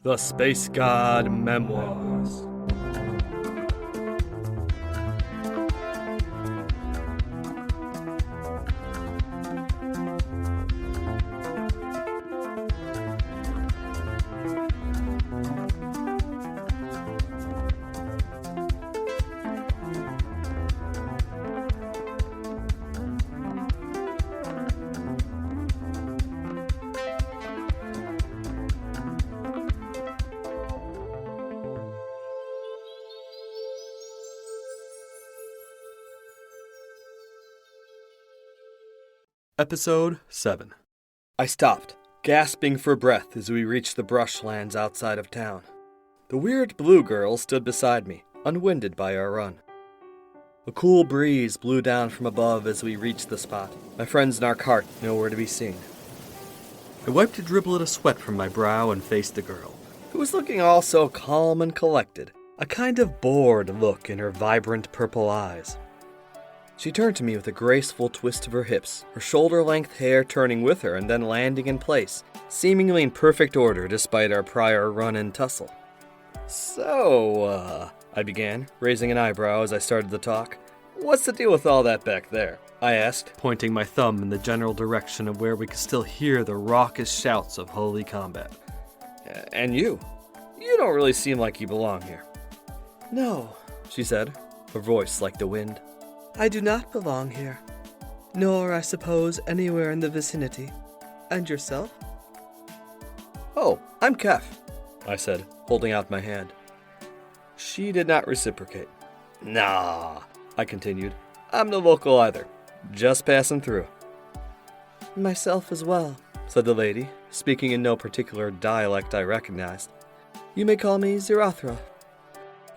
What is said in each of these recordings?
The Space God Memoirs. Episode 7. I stopped, gasping for breath as we reached the brushlands outside of town. The weird blue girl stood beside me, unwinded by our run. A cool breeze blew down from above as we reached the spot, my friends in our cart nowhere to be seen. I wiped a driblet of sweat from my brow and faced the girl, who was looking all so calm and collected, a kind of bored look in her vibrant purple eyes. She turned to me with a graceful twist of her hips, her shoulder-length hair turning with her and then landing in place, seemingly in perfect order despite our prior run and tussle. So, I began, raising an eyebrow as I started the talk. What's the deal with all that back there? I asked, pointing my thumb in the general direction of where we could still hear the raucous shouts of holy combat. And you? You don't really seem like you belong here. No, she said, her voice like the wind. I do not belong here, nor, I suppose, anywhere in the vicinity. And yourself? Oh, I'm Keph, I said, holding out my hand. She did not reciprocate. Nah, I continued. I'm no local either, just passing through. Myself as well, said the lady, speaking in no particular dialect I recognized. You may call me Zirathra.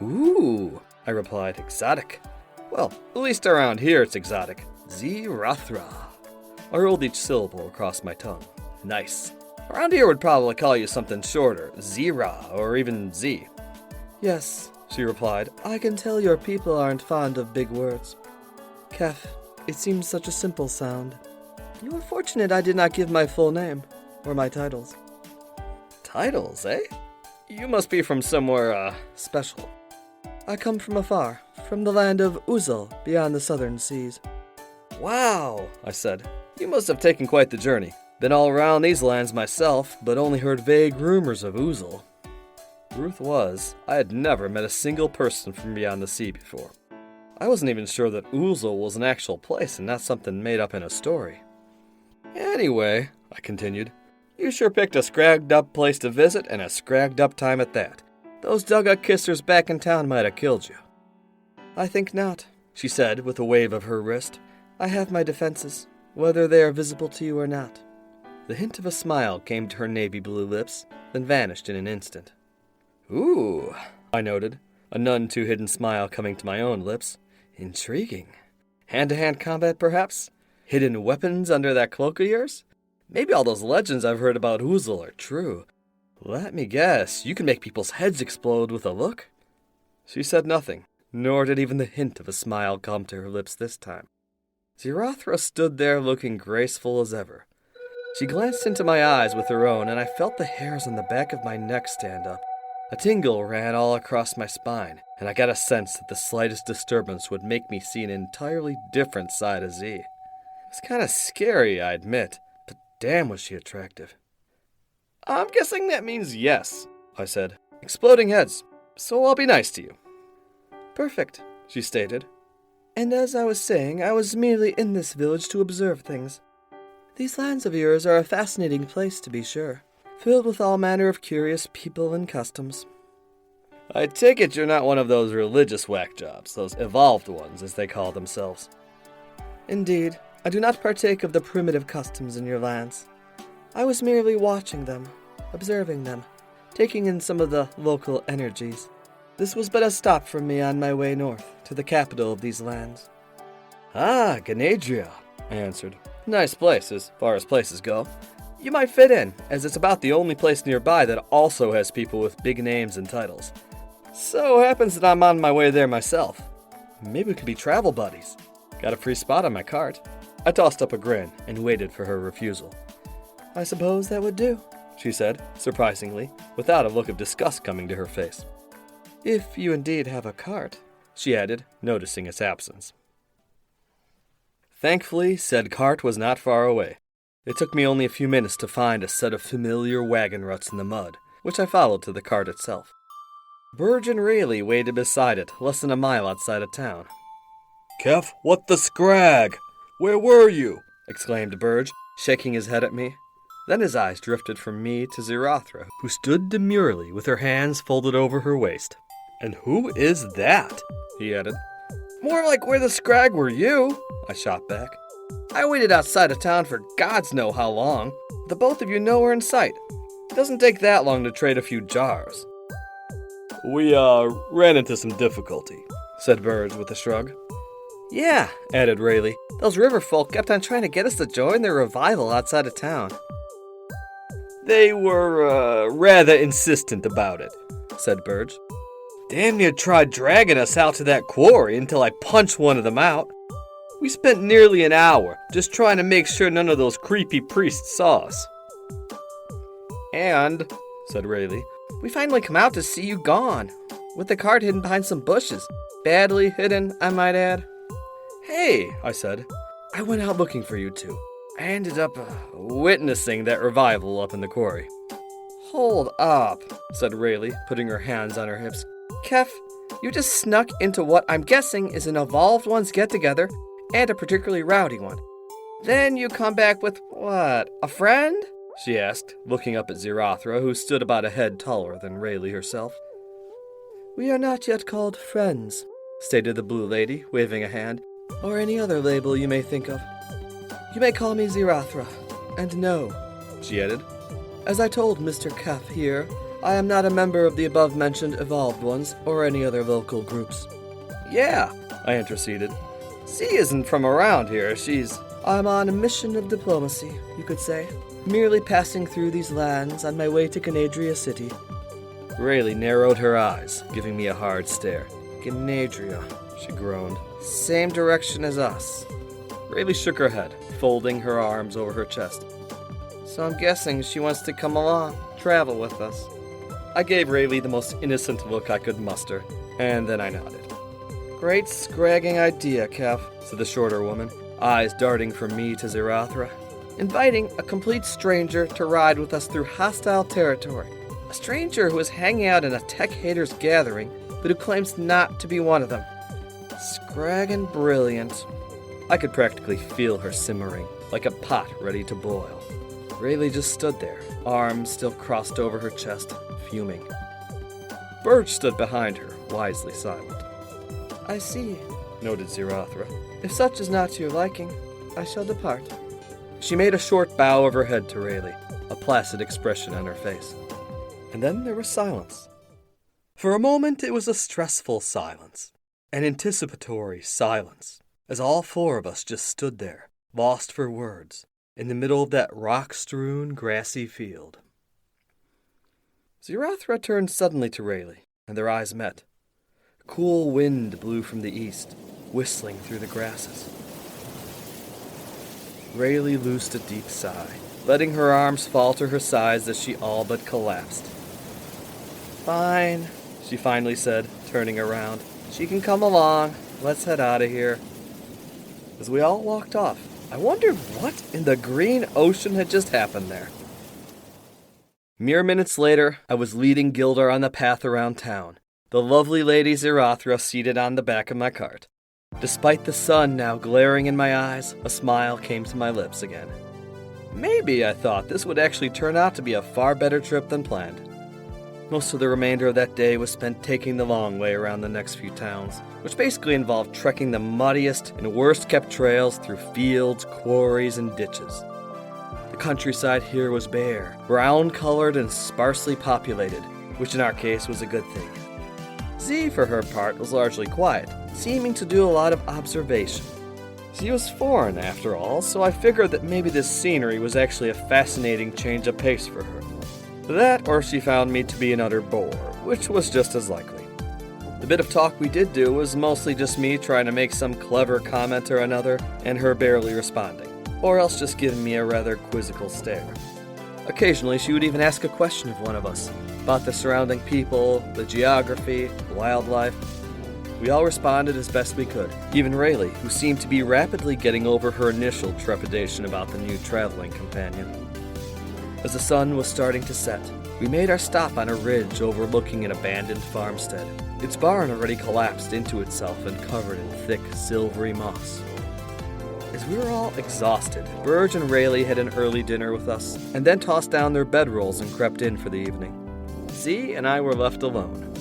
Ooh, I replied, exotic. Well, at least around here it's exotic. Zirathra. I rolled each syllable across my tongue. Nice. Around here would probably call you something shorter, Zira, or even Z. Yes, she replied. I can tell your people aren't fond of big words. Keph, it seems such a simple sound. You are fortunate I did not give my full name, or my titles. Titles, eh? You must be from somewhere, special. I come from afar, from the land of Uzal, beyond the southern seas. Wow, I said. You must have taken quite the journey. Been all around these lands myself, but only heard vague rumors of Uzal. Truth was, I had never met a single person from beyond the sea before. I wasn't even sure that Uzal was an actual place and not something made up in a story. Anyway, I continued, you sure picked a scragged-up place to visit and a scragged-up time at that. Those dug-out kissers back in town might have killed you. I think not, she said with a wave of her wrist. I have my defenses, whether they are visible to you or not. The hint of a smile came to her navy blue lips, then vanished in an instant. Ooh, I noted, a none too hidden smile coming to my own lips. Intriguing. Hand-to-hand combat, perhaps? Hidden weapons under that cloak of yours? Maybe all those legends I've heard about Uzal are true. Let me guess, you can make people's heads explode with a look? She said nothing, nor did even the hint of a smile come to her lips this time. Zirathra stood there looking graceful as ever. She glanced into my eyes with her own, and I felt the hairs on the back of my neck stand up. A tingle ran all across my spine, and I got a sense that the slightest disturbance would make me see an entirely different side of Z. It was kind of scary, I admit, but damn was she attractive. I'm guessing that means yes, I said. Exploding heads, so I'll be nice to you. Perfect, she stated. And as I was saying, I was merely in this village to observe things. These lands of yours are a fascinating place, to be sure, filled with all manner of curious people and customs. I take it you're not one of those religious whack jobs, those evolved ones, as they call themselves. Indeed, I do not partake of the primitive customs in your lands. I was merely watching them, observing them, taking in some of the local energies. This was but a stop from me on my way north, to the capital of these lands. Ah, Ganadria, I answered. Nice place, as far as places go. You might fit in, as it's about the only place nearby that also has people with big names and titles. So happens that I'm on my way there myself. Maybe we could be travel buddies. Got a free spot on my cart. I tossed up a grin and waited for her refusal. I suppose that would do, she said, surprisingly, without a look of disgust coming to her face. If you indeed have a cart, she added, noticing its absence. Thankfully, said cart was not far away. It took me only a few minutes to find a set of familiar wagon ruts in the mud, which I followed to the cart itself. Burge and Rayleigh waited beside it, less than a mile outside of town. Keph, what the scrag? Where were you? Exclaimed Burge, shaking his head at me. Then his eyes drifted from me to Zirathra, who stood demurely with her hands folded over her waist. And who is that? He added. More like where the scrag were you, I shot back. I waited outside of town for gods know how long. The both of you nowhere in sight. It doesn't take that long to trade a few jars. We, ran into some difficulty, said Burge with a shrug. Yeah, added Rayleigh. Those river folk kept on trying to get us to join their revival outside of town. They were, rather insistent about it, said Burge. Damn near tried dragging us out to that quarry until I punched one of them out. We spent nearly an hour just trying to make sure none of those creepy priests saw us. And, said Rayleigh, we finally come out to see you gone, with the cart hidden behind some bushes. Badly hidden, I might add. Hey, I said. I went out looking for you two. I ended up witnessing that revival up in the quarry. Hold up, said Rayleigh, putting her hands on her hips. Keph, you just snuck into what I'm guessing is an evolved one's get-together, and a particularly rowdy one. Then you come back with, what, a friend? She asked, looking up at Zirathra, who stood about a head taller than Rayleigh herself. We are not yet called friends, stated the blue lady, waving a hand, or any other label you may think of. You may call me Zirathra, and no, she added. As I told Mr. Keph here, I am not a member of the above-mentioned evolved ones, or any other local groups. Yeah, I interceded. She isn't from around here, I'm on a mission of diplomacy, you could say. Merely passing through these lands on my way to Ganadria City. Rayleigh narrowed her eyes, giving me a hard stare. Ganadria, she groaned. Same direction as us. Rayleigh shook her head, folding her arms over her chest. So I'm guessing she wants to come along, travel with us. I gave Rayleigh the most innocent look I could muster, and then I nodded. Great scragging idea, Keph, said the shorter woman, eyes darting from me to Zirathra. Inviting a complete stranger to ride with us through hostile territory. A stranger who is hanging out in a tech haters gathering, but who claims not to be one of them. Scraggin' brilliant. I could practically feel her simmering, like a pot ready to boil. Rayleigh just stood there, arms still crossed over her chest, fuming. Burge stood behind her, wisely silent. I see, noted Zirathra. If such is not to your liking, I shall depart. She made a short bow of her head to Rayleigh, a placid expression on her face. And then there was silence. For a moment it was a stressful silence, an anticipatory silence, as all four of us just stood there, lost for words, in the middle of that rock-strewn, grassy field. Zirathra turned suddenly to Rayleigh, and their eyes met. A cool wind blew from the east, whistling through the grasses. Rayleigh loosed a deep sigh, letting her arms fall to her sides as she all but collapsed. Fine, she finally said, turning around. She can come along. Let's head out of here. As we all walked off, I wondered what in the green ocean had just happened there. Mere minutes later, I was leading Gildar on the path around town, the lovely Lady Zirathra seated on the back of my cart. Despite the sun now glaring in my eyes, a smile came to my lips again. Maybe, I thought, this would actually turn out to be a far better trip than planned. Most of the remainder of that day was spent taking the long way around the next few towns, which basically involved trekking the muddiest and worst-kept trails through fields, quarries, and ditches. The countryside here was bare, brown-colored, and sparsely populated, which in our case was a good thing. Z, for her part, was largely quiet, seeming to do a lot of observation. She was foreign, after all, so I figured that maybe this scenery was actually a fascinating change of pace for her. That, or she found me to be an utter bore, which was just as likely. The bit of talk we did do was mostly just me trying to make some clever comment or another, and her barely responding, or else just giving me a rather quizzical stare. Occasionally, she would even ask a question of one of us, about the surrounding people, the geography, the wildlife. We all responded as best we could, even Rayleigh, who seemed to be rapidly getting over her initial trepidation about the new traveling companion. As the sun was starting to set, we made our stop on a ridge overlooking an abandoned farmstead. Its barn already collapsed into itself and covered in thick, silvery moss. As we were all exhausted, Burge and Rayleigh had an early dinner with us, and then tossed down their bedrolls and crept in for the evening. Z and I were left alone.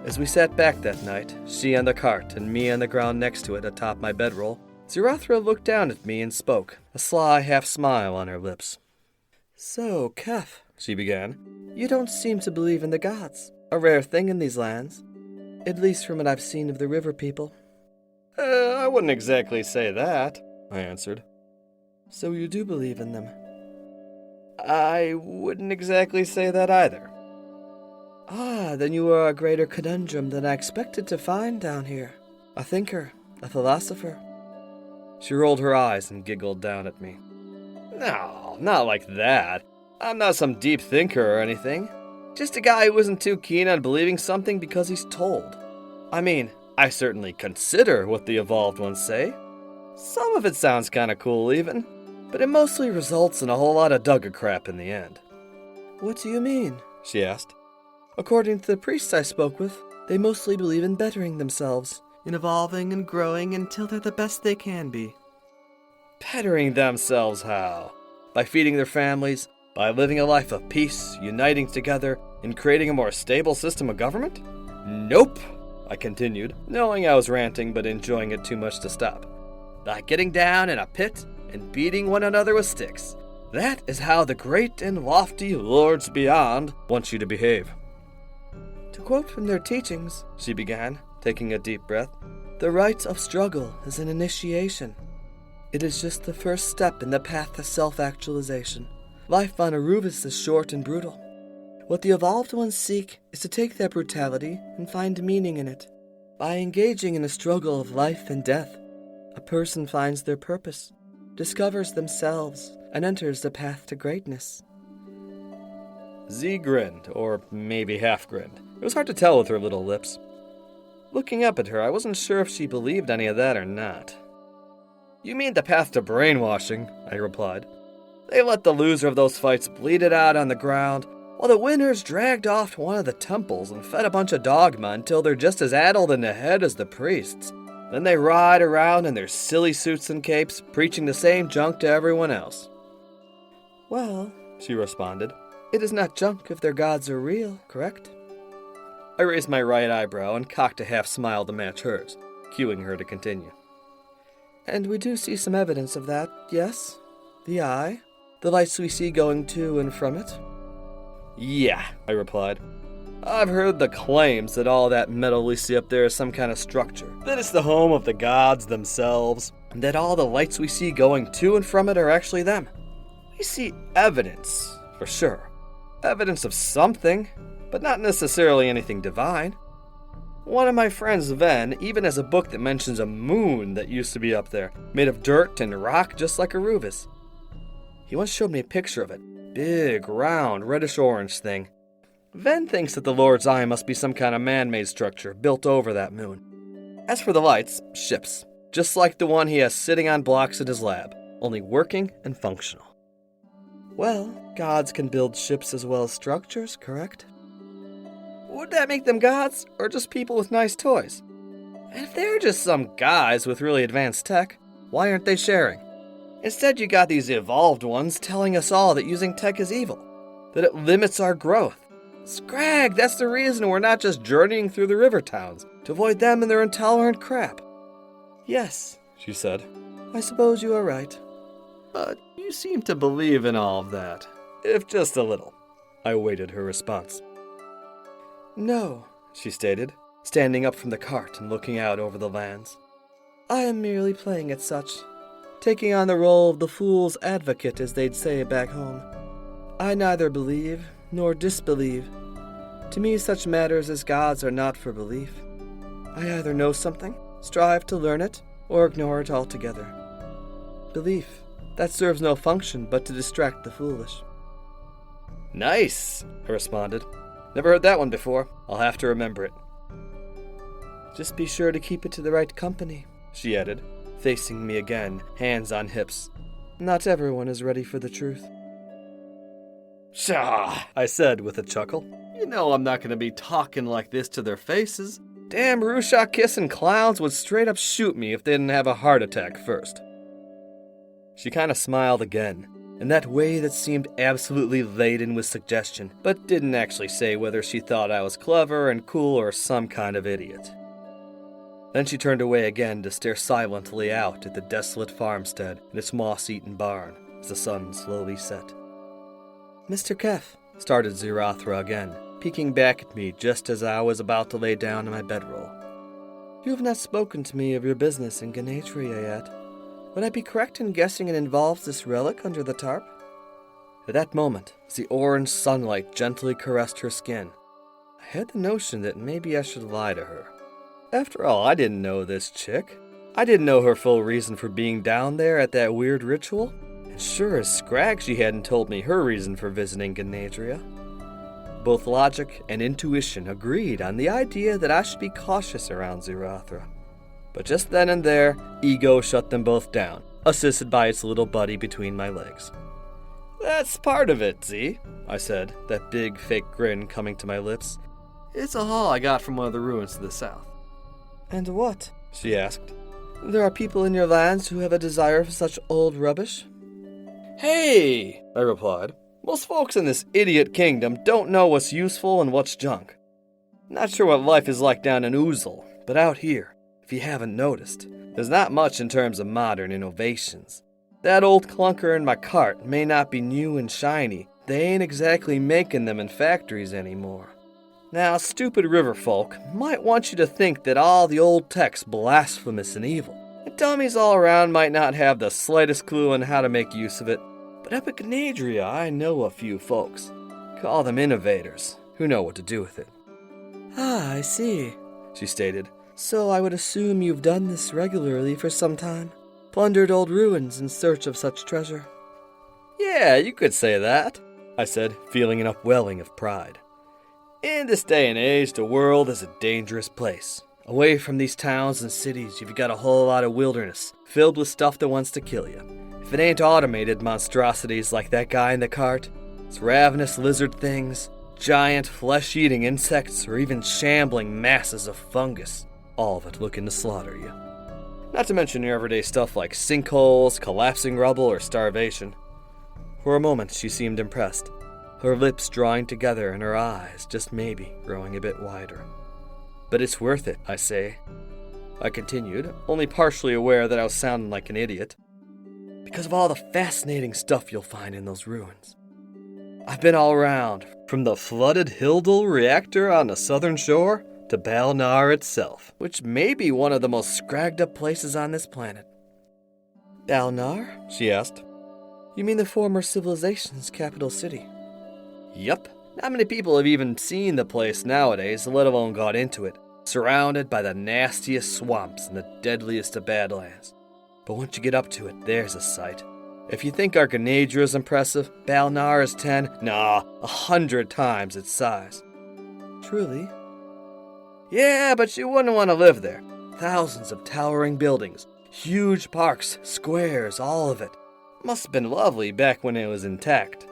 As we sat back that night, she on the cart and me on the ground next to it atop my bedroll, Zirathra looked down at me and spoke, a sly half-smile on her lips. "So, Keph," she began, "you don't seem to believe in the gods, a rare thing in these lands, at least from what I've seen of the river people." I wouldn't exactly say that," I answered. "So you do believe in them?" "I wouldn't exactly say that either." "Ah, then you are a greater conundrum than I expected to find down here. A thinker, a philosopher." She rolled her eyes and giggled down at me. "No, not like that. I'm not some deep thinker or anything. Just a guy who isn't too keen on believing something because he's told. I mean, I certainly consider what the evolved ones say. Some of it sounds kinda cool even, but it mostly results in a whole lot of Dugga crap in the end." "What do you mean?" she asked. "According to the priests I spoke with, they mostly believe in bettering themselves, in evolving and growing until they're the best they can be." "Bettering themselves how? By feeding their families? By living a life of peace, uniting together, and creating a more stable system of government? Nope," I continued, knowing I was ranting but enjoying it too much to stop. "By getting down in a pit and beating one another with sticks. That is how the great and lofty lords beyond want you to behave." "To quote from their teachings," she began, taking a deep breath, "the rite of struggle is an initiation. It is just the first step in the path to self-actualization. Life on Arubis is short and brutal. What the evolved ones seek is to take that brutality and find meaning in it. By engaging in a struggle of life and death, a person finds their purpose, discovers themselves, and enters the path to greatness." Z grinned, or maybe half-grinned. It was hard to tell with her little lips. Looking up at her, I wasn't sure if she believed any of that or not. "You mean the path to brainwashing," I replied. "They let the loser of those fights bleed it out on the ground, while the winners dragged off to one of the temples and fed a bunch of dogma until they're just as addled in the head as the priests. Then they ride around in their silly suits and capes, preaching the same junk to everyone else." "Well," she responded, "it is not junk if their gods are real, correct?" I raised my right eyebrow and cocked a half-smile to match hers, cueing her to continue. "And we do see some evidence of that, yes? The eye, the lights we see going to and from it." "Yeah," I replied. "I've heard the claims that all that metal we see up there is some kind of structure, that it's the home of the gods themselves, and that all the lights we see going to and from it are actually them. We see evidence, for sure. Evidence of something, but not necessarily anything divine. One of my friends, Ven, even has a book that mentions a moon that used to be up there, made of dirt and rock just like Arubis. He once showed me a picture of it. Big, round, reddish-orange thing. Ven thinks that the Lord's Eye must be some kind of man-made structure built over that moon. As for the lights, ships, just like the one he has sitting on blocks in his lab, only working and functional." "Well, gods can build ships as well as structures, correct?" "Would that make them gods, or just people with nice toys? And if they're just some guys with really advanced tech, why aren't they sharing? Instead, you got these evolved ones telling us all that using tech is evil, that it limits our growth. Scrag, that's the reason we're not just journeying through the river towns, to avoid them and their intolerant crap." "Yes," she said, "I suppose you are right. But you seem to believe in all of that, if just a little." I awaited her response. "No," she stated, standing up from the cart and looking out over the lands. "I am merely playing at such, taking on the role of the fool's advocate, as they'd say back home. I neither believe nor disbelieve. To me, such matters as gods are not for belief. I either know something, strive to learn it, or ignore it altogether. Belief, that serves no function but to distract the foolish." Nice, I responded. Never heard that one before. I'll have to remember it. Just be sure to keep it to the right company, she added, facing me again, hands on hips. Not everyone is ready for the truth. Pshaw, I said with a chuckle. You know I'm not going to be talking like this to their faces. Damn Rushak-kissing clowns would straight up shoot me if they didn't have a heart attack first. She kind of smiled again, in that way that seemed absolutely laden with suggestion, but didn't actually say whether she thought I was clever and cool or some kind of idiot. Then she turned away again to stare silently out at the desolate farmstead and its moss-eaten barn as the sun slowly set. Mr. Keph, started Zirathra again, peeking back at me just as I was about to lay down in my bedroll. You have not spoken to me of your business in Ganatria yet. Would I be correct in guessing it involves this relic under the tarp? At that moment, as the orange sunlight gently caressed her skin, I had the notion that maybe I should lie to her. After all, I didn't know this chick. I didn't know her full reason for being down there at that weird ritual. And sure as scrag she hadn't told me her reason for visiting Ganatria. Both logic and intuition agreed on the idea that I should be cautious around Zirathra. But just then and there, ego shut them both down, assisted by its little buddy between my legs. That's part of it, Z, I said, that big fake grin coming to my lips. It's a haul I got from one of the ruins to the south. And what? She asked. There are people in your lands who have a desire for such old rubbish? Hey, I replied. Most folks in this idiot kingdom don't know what's useful and what's junk. Not sure what life is like down in Oozle, but out here, if you haven't noticed, there's not much in terms of modern innovations. That old clunker in my cart may not be new and shiny. They ain't exactly making them in factories anymore. Now, stupid river folk might want you to think that all the old tech's blasphemous and evil. And dummies all around might not have the slightest clue on how to make use of it. But up at Ganadria, I know a few folks. Call them innovators, who know what to do with it. Ah, I see, she stated. So I would assume you've done this regularly for some time? Plundered old ruins in search of such treasure? Yeah, you could say that, I said, feeling an upwelling of pride. In this day and age, the world is a dangerous place. Away from these towns and cities, you've got a whole lot of wilderness, filled with stuff that wants to kill you. If it ain't automated monstrosities like that guy in the cart, it's ravenous lizard things, giant flesh-eating insects, or even shambling masses of fungus, all of it looking to slaughter you. Not to mention your everyday stuff like sinkholes, collapsing rubble, or starvation. For a moment, she seemed impressed, her lips drawing together and her eyes, just maybe, growing a bit wider. But it's worth it, I say. I continued, only partially aware that I was sounding like an idiot. Because of all the fascinating stuff you'll find in those ruins. I've been all around, from the flooded Hildel reactor on the southern shore to Balnar itself, which may be one of the most scragged-up places on this planet. Balnar? She asked. You mean the former civilization's capital city? Yup. Not many people have even seen the place nowadays, let alone got into it, surrounded by the nastiest swamps and the deadliest of badlands. But once you get up to it, there's a sight. If you think Arcanadria is impressive, Balnar is 100 times its size. Truly? Yeah, but you wouldn't want to live there. Thousands of towering buildings, huge parks, squares, all of it. Must have been lovely back when it was intact.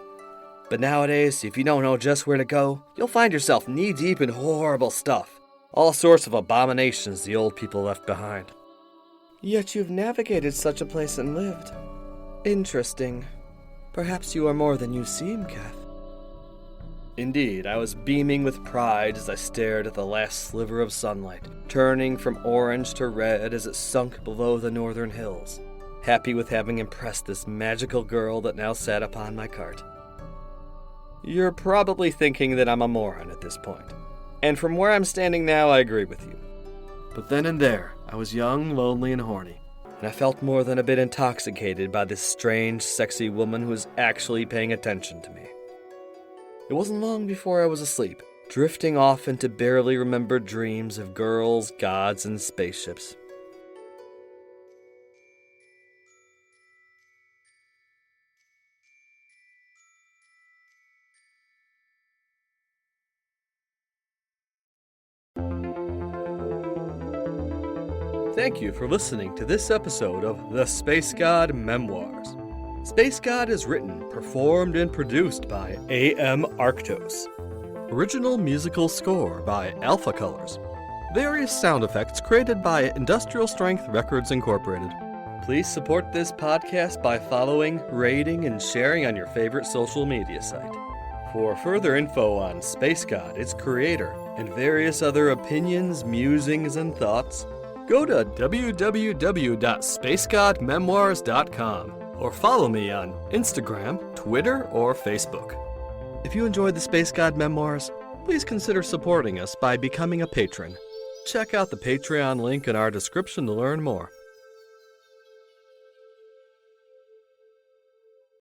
But nowadays, if you don't know just where to go, you'll find yourself knee-deep in horrible stuff. All sorts of abominations the old people left behind. Yet you've navigated such a place and lived. Interesting. Perhaps you are more than you seem, Keph. Indeed, I was beaming with pride as I stared at the last sliver of sunlight, turning from orange to red as it sunk below the northern hills, happy with having impressed this magical girl that now sat upon my cart. You're probably thinking that I'm a moron at this point, and from where I'm standing now, I agree with you. But then and there, I was young, lonely, and horny, and I felt more than a bit intoxicated by this strange, sexy woman who was actually paying attention to me. It wasn't long before I was asleep, drifting off into barely remembered dreams of girls, gods, and spaceships. Thank you for listening to this episode of The Space God Memoirs. Space God is written, performed, and produced by A.M. Arctos. Original musical score by Alpha Colors. Various sound effects created by Industrial Strength Records Incorporated. Please support this podcast by following, rating, and sharing on your favorite social media site. For further info on Space God, its creator, and various other opinions, musings, and thoughts, go to www.spacegodmemoirs.com or follow me on Instagram, Twitter, or Facebook. If you enjoyed the Space God Memoirs, please consider supporting us by becoming a patron. Check out the Patreon link in our description to learn more.